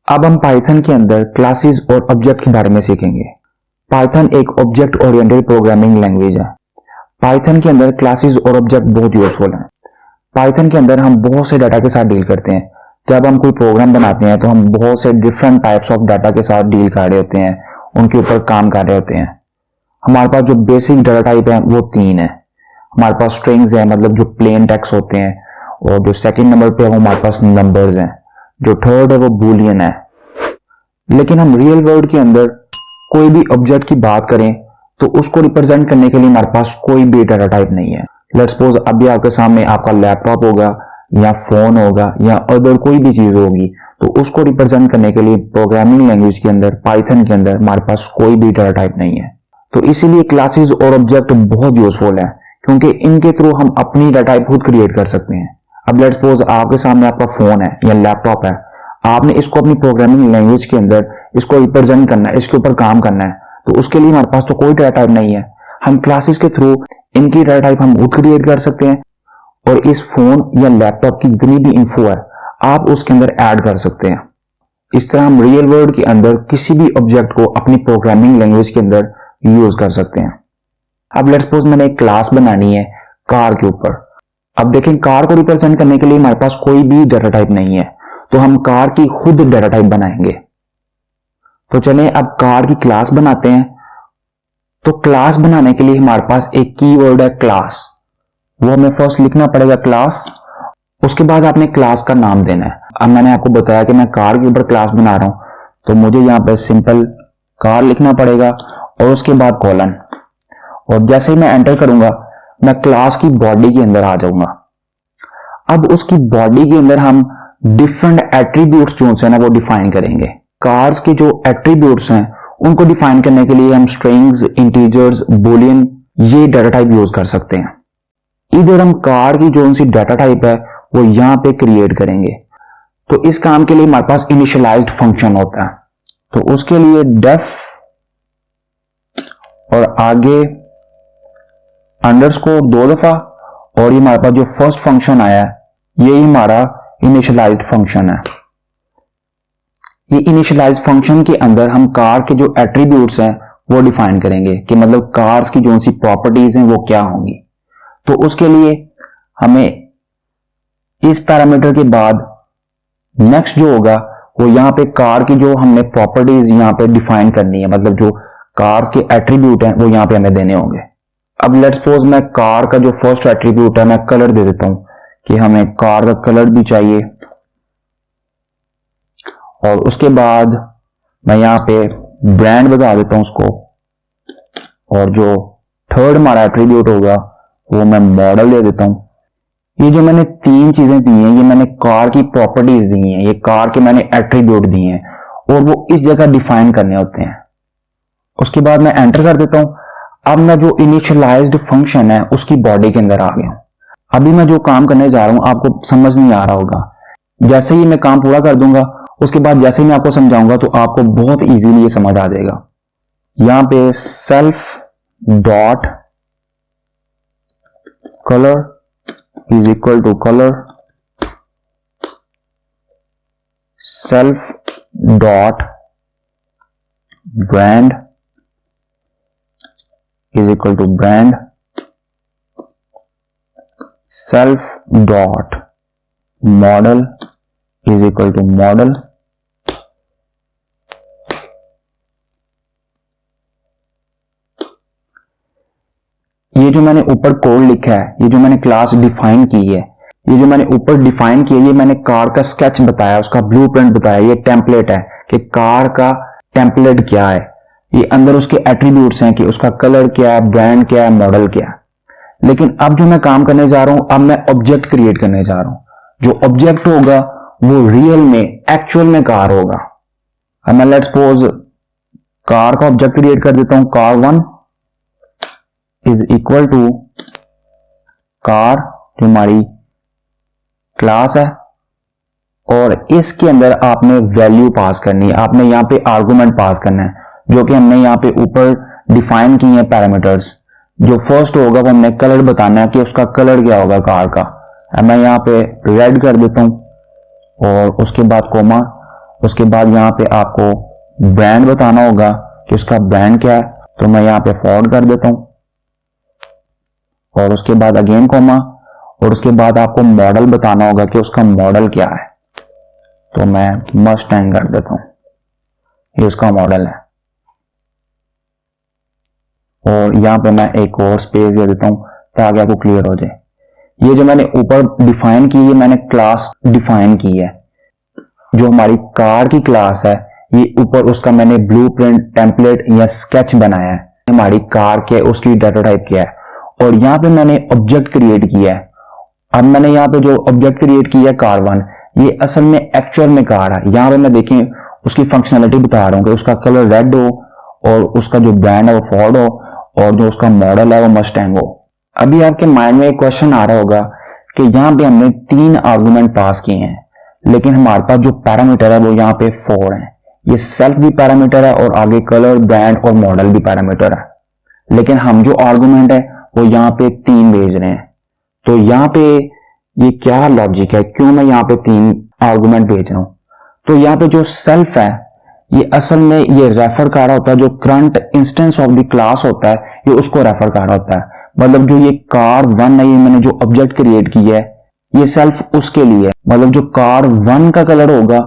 अब हम पाइथन के अंदर क्लासेस और ऑब्जेक्ट के बारे में सीखेंगे। पाइथन एक ऑब्जेक्ट ओरिएंटेड प्रोग्रामिंग लैंग्वेज है। पाइथन के अंदर क्लासेस और ऑब्जेक्ट बहुत यूजफुल हैं। पाइथन के अंदर हम बहुत से डाटा के साथ डील करते हैं। जब हम कोई प्रोग्राम बनाते हैं तो हम बहुत से डिफरेंट टाइप्स ऑफ डाटा के साथ डील कर रहे होते हैं, उनके ऊपर काम कर रहे होते हैं। हमारे पास जो बेसिक डाटा टाइप है वो 3 है। हमारे पास स्ट्रिंग्स है, मतलब जो प्लेन टेक्स्ट होते हैं, और जो सेकंड नंबर पे है वो हमारे पास नंबर्स हैं, जो थर्ड है वो बूलियन है। लेकिन हम रियल वर्ल्ड के अंदर कोई भी ऑब्जेक्ट की बात करें तो उसको रिप्रेजेंट करने के लिए हमारे पास कोई भी डाटा टाइप नहीं है। लेट्स सपोज अभी आपके सामने आपका लैपटॉप होगा या फोन होगा या अदर कोई भी चीज होगी, तो उसको रिप्रेजेंट करने के लिए प्रोग्रामिंग लैंग्वेज के अंदर, पाइथन के अंदर हमारे पास कोई भी डाटा टाइप नहीं है। तो इसीलिए क्लासेस और ऑब्जेक्ट बहुत यूजफुल है, क्योंकि इनके थ्रू हम अपनी डाटा टाइप खुद क्रिएट कर सकते हैं। अब लेट्स सपोज आपके सामने आपका फोन है या लैपटॉप है, आपने इसको अपनी प्रोग्रामिंग लैंग्वेज के अंदर इसको रिप्रेजेंट करना है, इसके ऊपर काम करना है, तो उसके लिए हमारे पास तो कोई डाटा टाइप नहीं है। हम क्लासेस के थ्रू इनकी डाटा टाइप हम खुद क्रिएट कर सकते हैं, और इस फोन या लैपटॉप की जितनी भी इंफो है आप उसके अंदर ऐड कर सकते हैं। इस तरह हम रियल वर्ल्ड के अंदर किसी भी ऑब्जेक्ट को अपनी प्रोग्रामिंग लैंग्वेज के अंदर यूज कर सकते हैं। अब लेट्स सपोज मैंने एक क्लास बनानी है कार के ऊपर। अब देखें, कार को रिप्रेजेंट करने के लिए हमारे पास कोई भी डाटा टाइप नहीं है, तो हम कार की खुद डाटा टाइप बनाएंगे। तो चलें अब कार की क्लास बनाते हैं। तो क्लास बनाने के लिए हमारे पास एक कीवर्ड है क्लास, वो हमें फर्स्ट लिखना पड़ेगा क्लास। उसके बाद आपने क्लास का नाम देना है। अब मैंने आपको बताया कि मैं कार के ऊपर क्लास बना रहा हूं, तो मुझे यहां पर सिंपल कार लिखना पड़ेगा और उसके बाद कॉलन। और जैसे ही मैं एंटर करूंगा मैं क्लास की बॉडी के अंदर आ जाऊंगा। अब उसकी बॉडी के अंदर हम डिफरेंट एट्रीब्यूट्स जो है ना वो डिफाइन करेंगे। कार्स के जो एट्रीब्यूट्स हैं उनको डिफाइन करने के लिए हम स्ट्रिंग्स, इंटीजर्स, बूलियन ये डाटा टाइप यूज कर सकते हैं। इधर हम कार की जो उनकी डाटा टाइप है वो यहां पे क्रिएट करेंगे। तो इस काम के लिए हमारे पास इनिशियलाइज्ड फंक्शन होता है, तो उसके लिए डेफ और आगे अंडरस्कोर 2 दफा, और ये हमारे पास जो फर्स्ट फंक्शन आया है यही हमारा इनिशियलाइज्ड फंक्शन है। ये इनिशियलाइज्ड फंक्शन के अंदर हम कार के जो एट्रीब्यूट्स हैं वो डिफाइन करेंगे कि मतलब कार्स की जो सी प्रॉपर्टीज हैं वो क्या होंगी। तो उसके लिए हमें इस पैरामीटर के बाद नेक्स्ट जो होगा वो यहां पे कार की जो हमने प्रॉपर्टीज यहां पे डिफाइन करनी है, मतलब जो कार्स के एट्रीब्यूट हैं वो यहां पे हमें देने होंगे। अब लेट्स सपोज मैं कार का जो फर्स्ट एट्रीब्यूट है मैं कलर दे देता हूं कि हमें कार का कलर भी चाहिए, और उसके बाद मैं यहां पे ब्रांड बता देता हूं उसको, और जो थर्ड हमारा एट्रीब्यूट होगा वो मैं मॉडल दे देता हूं। ये जो मैंने 3 चीजें दी हैं ये मैंने कार की प्रॉपर्टीज दी हैं, ये कार के मैंने एट्रीब्यूट दिए हैं, और वो इस जगह डिफाइन करने होते हैं। उसके बाद मैं एंटर कर देता हूं। अब मैं जो इनिशियलाइज्ड फंक्शन है उसकी बॉडी के अंदर आ गया। अभी मैं जो काम करने जा रहा हूं आपको समझ नहीं आ रहा होगा। जैसे ही मैं काम पूरा कर दूंगा उसके बाद जैसे ही मैं आपको समझाऊंगा तो आपको बहुत इजीली ये समझ आ जाएगा। यहां पे self dot colour is equal to colour, self dot brand is equal to brand, self dot model is equal to model, ये जो मैंने ऊपर कोड लिखा है, ये जो मैंने क्लास डिफाइन की है, ये जो मैंने ऊपर डिफाइन किया है, ये मैंने कार का स्केच बताया, उसका ब्लूप्रिंट बताया, ये टेम्पलेट है कि कार का टेम्पलेट क्या है, ये अंदर उसके एट्रीब्यूट्स हैं कि उसका कलर क्या है, ब्रांड क्या है, मॉडल क्या है। लेकिन अब जो मैं काम करने जा रहा हूं, अब मैं ऑब्जेक्ट क्रिएट करने जा रहा हूं। जो ऑब्जेक्ट होगा वो रियल में, एक्चुअल में कार होगा। अब मैं लेट्स सपोज कार का ऑब्जेक्ट क्रिएट कर देता हूं। Car 1 is equal to car, जो हमारी क्लास है, और इसके अंदर आपने वैल्यू पास करनी है, आपने यहां पे आर्गुमेंट पास करना है, जो कि हमने यहां पे ऊपर डिफाइन की है पैरामीटर्स। जो फर्स्ट होगा वो हमने कलर बताना है कि उसका कलर क्या होगा कार का। मैं यहां पे रेड कर देता हूं, और उसके बाद कोमा, उसके बाद यहाँ पे आपको ब्रांड बताना होगा कि उसका ब्रांड क्या है, तो मैं यहाँ पे फोर्ड कर देता हूं, और उसके बाद अगेन कॉमा, और उसके बाद आपको मॉडल बताना होगा कि उसका मॉडल क्या है, तो मैं मस्टैंग कर देता हूं, ये उसका मॉडल है। और यहां पे मैं एक और स्पेस दे देता हूं ताकि आपको क्लियर हो जाए। ये जो मैंने ऊपर डिफाइन की है, मैंने क्लास डिफाइन की है, जो हमारी कार की क्लास है, ये ऊपर उसका मैंने ब्लूप्रिंट, टेम्पलेट या स्केच बनाया है, हमारी कार क्या है, उसकी डाटा टाइप क्या है, और यहाँ पे मैंने ऑब्जेक्ट क्रिएट किया है। अब मैंने यहाँ पे जो ऑब्जेक्ट क्रिएट किया है कार वन, ये असल में एक्चुअल में कार है। यहाँ पे मैं देखें उसकी फंक्शनलिटी बता रहा हूँ कि उसका कलर रेड हो, और उसका जो ब्रांड है वो फोर्ड हो, और जो उसका मॉडल है वो मस्टैंग हो। अभी आपके माइंड में एक क्वेश्चन आ रहा होगा कि यहाँ पे हमने 3 आर्गुमेंट पास किए हैं, लेकिन हमारे पास जो पैरामीटर है वो यहाँ पे 4 है। ये सेल्फ भी पैरामीटर है और आगे कलर, ब्रांड और मॉडल भी पैरामीटर है, लेकिन हम जो आर्गुमेंट है वो यहाँ पे 3 भेज रहे हैं। तो यहाँ पे ये क्या लॉजिक है, क्यों मैं यहाँ पे 3 आर्गुमेंट भेज रहा हूं? तो यहाँ पे जो सेल्फ है ये असल में ये रेफर कर रहा होता है, जो current instance of the class होता है ये उसको रेफर कर रहा होता है। मतलब जो ये कार वन है, ये मैंने जो ऑब्जेक्ट क्रिएट किया है ये सेल्फ उसके लिए है। मतलब जो कार वन का कलर होगा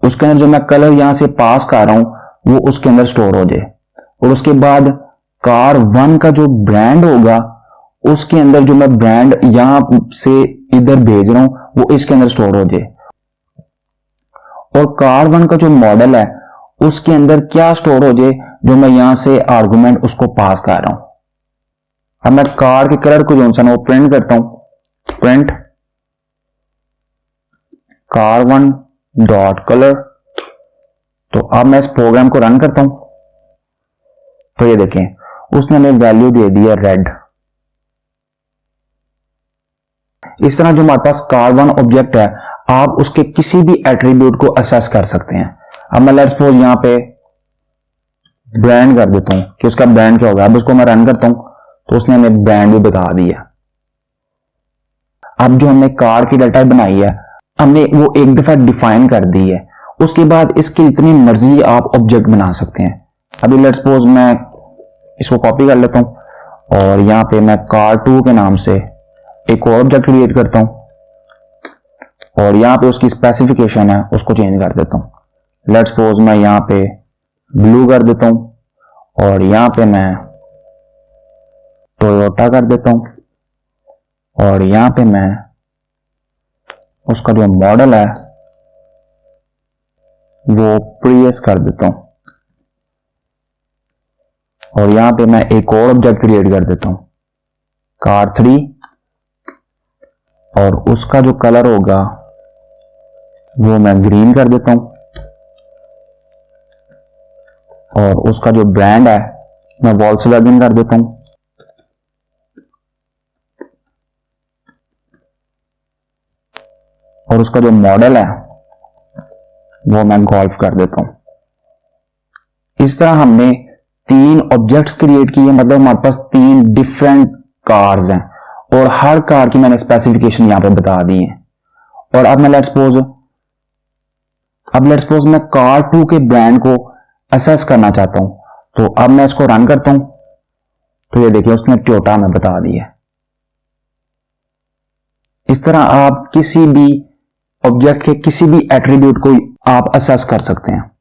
उसके अंदर जो मैं कलर यहां से पास कर रहा हूं वो उसके अंदर स्टोर हो जाए, और उसके बाद कार वन का जो ब्रांड होगा उसके अंदर जो मैं ब्रांड यहां से इधर भेज रहा हूं वो इसके अंदर स्टोर हो जाए, और कार वन का जो मॉडल है उसके अंदर क्या स्टोर हो जाए जो मैं यहां से आर्गुमेंट उसको पास कर रहा हूं। अब मैं कार के कलर को जो सा वो प्रिंट करता हूं, print car one dot colour. तो अब मैं इस प्रोग्राम को रन करता हूं, तो ये देखें उसने हमें वैल्यू दे दी है रेड। इस तरह जो हमारे पास कार वन ऑब्जेक्ट है, आप उसके किसी भी एट्रीब्यूट को असेस कर सकते हैं। अब मैं लेट्स सपोज यहां पे ब्रांड कर देता हूं कि उसका ब्रांड क्या होगा। अब उसको मैं रन करता हूं तो उसने हमें ब्रांड भी बता दिया। अब जो हमने कार की डाटा बनाई है हमने वो एक दफा डिफाइन कर दी है, उसके बाद इसकी इतनी मर्जी आप ऑब्जेक्ट बना सकते हैं। अभी लेट्स सपोज मैं इसको कॉपी कर लेता हूं और यहां पे मैं कार 2 के नाम से एक और ऑब्जेक्ट क्रिएट करता हूं, और यहां पे उसकी स्पेसिफिकेशन है उसको चेंज कर देता हूं। लेट्स सपोज मैं यहां पे ब्लू कर देता हूं, और यहां पे मैं टोयोटा कर देता हूं, और यहां पे मैं उसका जो मॉडल है वो प्रियस कर देता हूं, और यहां पे मैं एक और ऑब्जेक्ट क्रिएट कर देता हूं कार 3, और उसका जो कलर होगा वो मैं ग्रीन कर देता हूं, और उसका जो ब्रांड है मैं वॉल्क्सवैगन कर देता हूं, और उसका जो मॉडल है वो मैं गोल्फ कर देता हूं। इस तरह हमने 3 ऑब्जेक्ट्स क्रिएट किए, मतलब हमारे पास 3 डिफरेंट कार्स हैं, और हर कार की मैंने स्पेसिफिकेशन यहां पे बता दी है। और अब मैं लेट्स सपोज मैं कार 2 के ब्रांड को असेस करना चाहता हूं, तो अब मैं इसको रन करता हूं, तो ये देखिए उसने टोयोटा में बता दिया। इस तरह आप किसी भी ऑब्जेक्ट के किसी भी एट्रीब्यूट को आप असेस कर सकते हैं।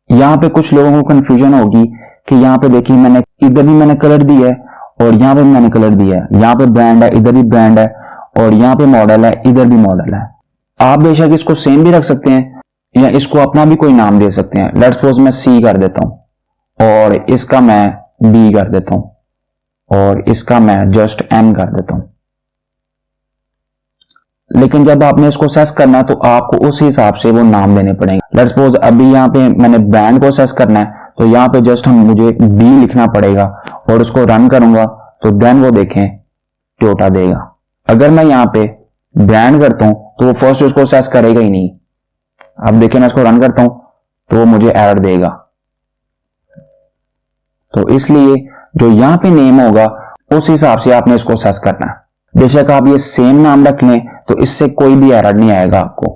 यहां पे कुछ लोगों को कंफ्यूजन होगी कि यहां पे देखिए मैंने इधर भी मैंने कलर दिया है और यहां पे मैंने कलर दिया है, यहां पे ब्रांड है, इधर भी ब्रांड है, और यहां पे मॉडल है, इधर भी मॉडल है। आप बेशक इसको सेम भी रख सकते हैं या इसको अपना भी कोई नाम दे सकते हैं। लेट्स सपोज मैं सी कर देता हूं और इसका मैं बी कर देता हूं और इसका मैं जस्ट एम कर देता हूं। लेकिन जब आपने इसको सेस करना है तो आपको उस हिसाब से वो नाम देने पड़ेंगे। लेट्स सपोज अभी यहाँ पे मैंने ब्रांड को सेस करना है तो यहाँ पे जस्ट मुझे बी लिखना पड़ेगा और उसको रन करूंगा तो देन वो देखें टोयोटा देगा। अगर मैं यहाँ पे ब्रांड करता हूं तो वो फर्स्ट उसको सेस करेगा ही नहीं। अब देखिए मैं इसको रन करता हूं तो वो मुझे एरर देगा। तो इसलिए जो यहाँ पे नेम होगा उस हिसाब से आपने इसको सेस करना है। बेशक आप ये सेम नाम रख लें तो इससे कोई भी एरर नहीं आएगा आपको।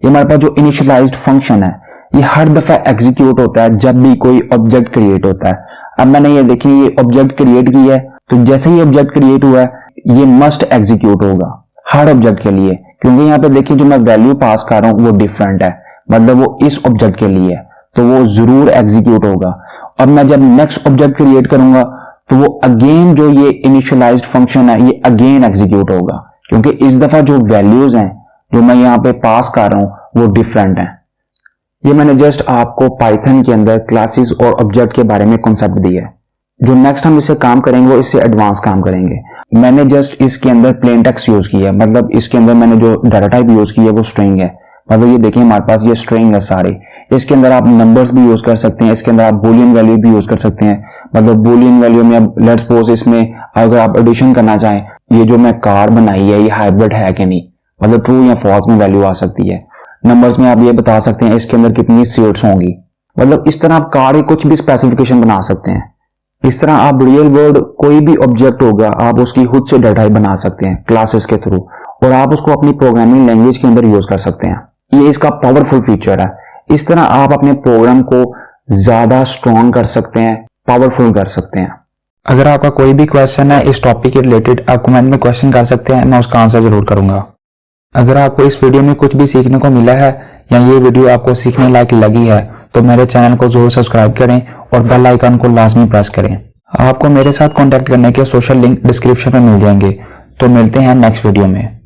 ये हमारे पास जो इनिशियलाइज्ड फंक्शन है ये हर दफा एग्जीक्यूट होता है जब भी कोई ऑब्जेक्ट क्रिएट होता है। अब मैंने ये देखिए ये ऑब्जेक्ट क्रिएट किया है, तो जैसे ही ऑब्जेक्ट क्रिएट हुआ है ये मस्ट एग्जीक्यूट होगा हर ऑब्जेक्ट के लिए, क्योंकि यहाँ पे देखिए जो मैं वैल्यू पास कर रहा हूँ वो डिफरेंट है, मतलब वो इस ऑब्जेक्ट के लिए है, तो वो जरूर एग्जीक्यूट होगा। अब मैं जब नेक्स्ट ऑब्जेक्ट क्रिएट करूंगा तो वो अगेन जो ये इनिशियलाइज्ड फंक्शन है ये अगेन एग्जीक्यूट होगा, क्योंकि इस दफा जो वैल्यूज हैं जो मैं यहाँ पे पास कर रहा हूँ वो डिफरेंट हैं। ये मैंने जस्ट आपको पाइथन के अंदर क्लासेस और ऑब्जेक्ट के बारे में कॉन्सेप्ट दिया है। जो नेक्स्ट हम इससे काम करेंगे वो इससे एडवांस काम करेंगे। मैंने जस्ट इसके अंदर प्लेन टेक्स्ट यूज किया है, मतलब इसके अंदर मैंने जो डाटा टाइप यूज किया है वो स्ट्रिंग है, मतलब ये देखिए हमारे पास ये स्ट्रिंग है सारे। इसके अंदर आप नंबर्स भी यूज कर सकते हैं, इसके अंदर आप बूलियन वैल्यू भी यूज कर सकते हैं, मतलब बूलियन वैल्यू में अब लेट्स सपोज इसमें अगर आप एडिशन करना चाहें ये जो मैं कार बनाई है ये हाइब्रिड है कि नहीं, मतलब ट्रू या फॉल्स में वैल्यू आ सकती है। नंबर्स में आप ये बता सकते हैं इसके अंदर कितनी सीट्स होंगी, मतलब इस तरह आप कार की कुछ भी स्पेसिफिकेशन बना सकते हैं। इस तरह आप रियल वर्ल्ड कोई भी ऑब्जेक्ट होगा आप उसकी खुद से डाटा बना सकते हैं क्लासेस के थ्रू, और आप उसको अपनी प्रोग्रामिंग लैंग्वेज के अंदर यूज कर सकते हैं। ये इसका पावरफुल फीचर है। इस तरह आप अपने प्रोग्राम को ज्यादा स्ट्रॉन्ग कर सकते हैं, पावरफुल कर सकते हैं। अगर आपका कोई भी क्वेश्चन है इस टॉपिक के रिलेटेड आप कमेंट में क्वेश्चन कर सकते हैं, मैं उसका आंसर जरूर करूंगा। अगर आपको इस वीडियो में कुछ भी सीखने को मिला है या ये वीडियो आपको सीखने लायक लगी है तो मेरे चैनल को जरूर सब्सक्राइब करें और बेल आइकन को लाजमी प्रेस करें। आपको मेरे साथ कांटेक्ट करने के सोशल लिंक डिस्क्रिप्शन में मिल जाएंगे। तो मिलते हैं नेक्स्ट वीडियो में।